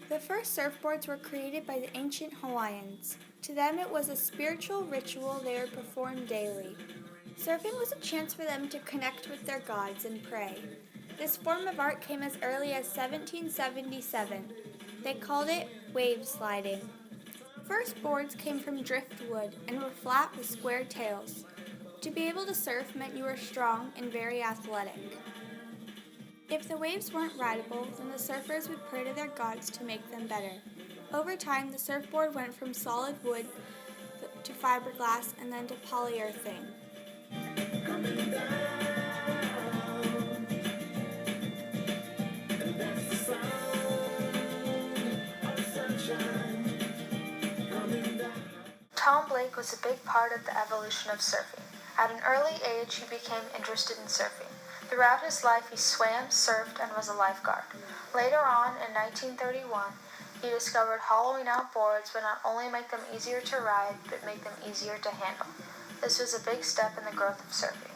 The first surfboards were created by the ancient Hawaiians. To them, it was a spiritual ritual they would perform daily. Surfing was a chance for them to connect with their gods and pray. This form of art came as early as 1777. They called it wave sliding. First boards came from driftwood and were flat with square tails. To be able to surf meant you were strong and very athletic. If the waves weren't rideable, then the surfers would pray to their gods to make them better. Over time, the surfboard went from solid wood to fiberglass and then to polyurethane. Tom Blake was a big part of the evolution of surfing. At an early age, he became interested in surfing. Throughout his life, he swam, surfed, and was a lifeguard. Later on, in 1931, he discovered hollowing out boards would not only make them easier to ride, but make them easier to handle. This was a big step in the growth of surfing.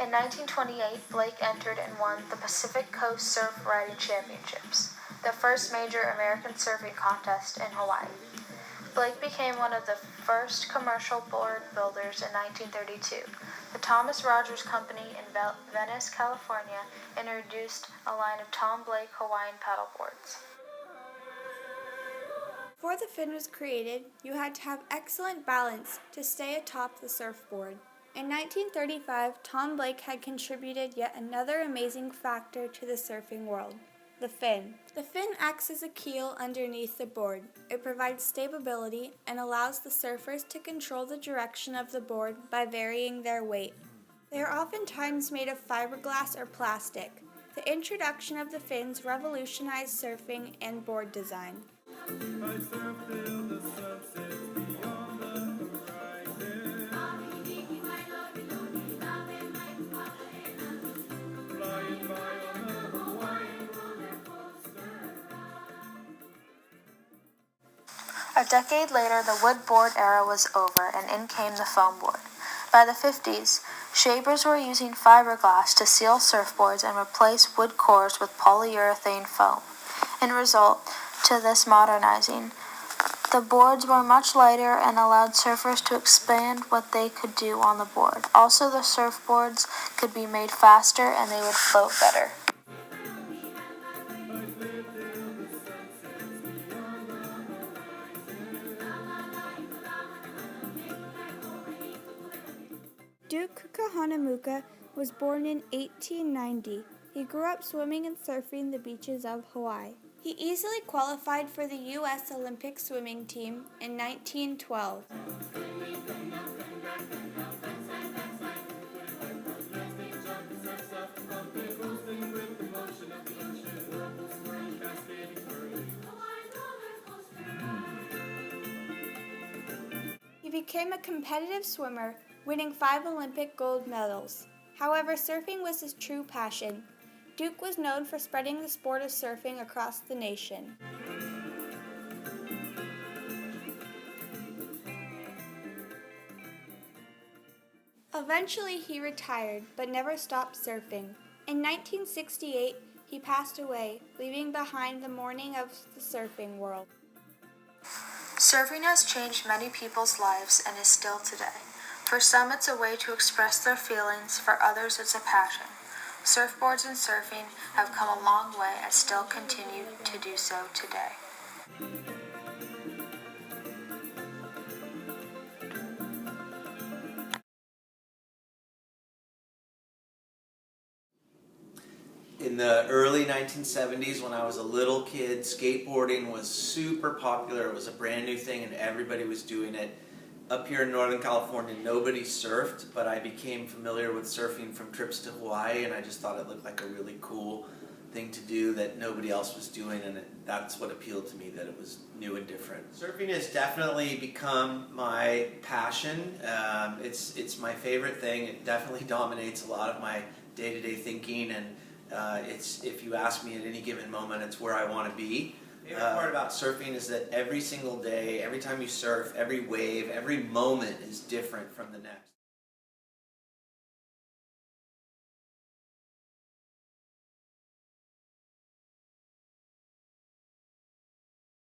In 1928, Blake entered and won the Pacific Coast Surf Riding Championships, the first major American surfing contest in Hawaii. Blake became one of the first commercial board builders in 1932. The Thomas Rogers Company in Venice, California, introduced a line of Tom Blake Hawaiian paddleboards. Before the fin was created, you had to have excellent balance to stay atop the surfboard. In 1935, Tom Blake had contributed yet another amazing factor to the surfing world: the fin. The fin acts as a keel underneath the board. It provides stability and allows the surfers to control the direction of the board by varying their weight. They are oftentimes made of fiberglass or plastic. The introduction of the fins revolutionized surfing and board design. A decade later, the wood board era was over, and in came the foam board. By the 50s, shapers were using fiberglass to seal surfboards and replace wood cores with polyurethane foam. In result to this modernizing, the boards were much lighter and allowed surfers to expand what they could do on the board. Also, the surfboards could be made faster and they would float better. Duke Kahanamoku was born in 1890. He grew up swimming and surfing the beaches of Hawaii. He easily qualified for the U.S. Olympic swimming team in 1912. He became a competitive swimmer, winning 5 Olympic gold medals. However, surfing was his true passion. Duke was known for spreading the sport of surfing across the nation. Eventually, he retired, but never stopped surfing. In 1968, he passed away, leaving behind the mourning of the surfing world. Surfing has changed many people's lives and is still today. For some, it's a way to express their feelings. For others, it's a passion. Surfboards and surfing have come a long way and still continue to do so today. In the early 1970s, when I was a little kid, skateboarding was super popular. It was a brand new thing and everybody was doing it. Up here in Northern California, nobody surfed, but I became familiar with surfing from trips to Hawaii, and I just thought it looked like a really cool thing to do that nobody else was doing, and that's what appealed to me, that it was new and different. Surfing has definitely become my passion. It's my favorite thing. It definitely dominates a lot of my day-to-day thinking, and if you ask me at any given moment, it's where I want to be. The favorite part about surfing is that every single day, every time you surf, every wave, every moment is different from the next.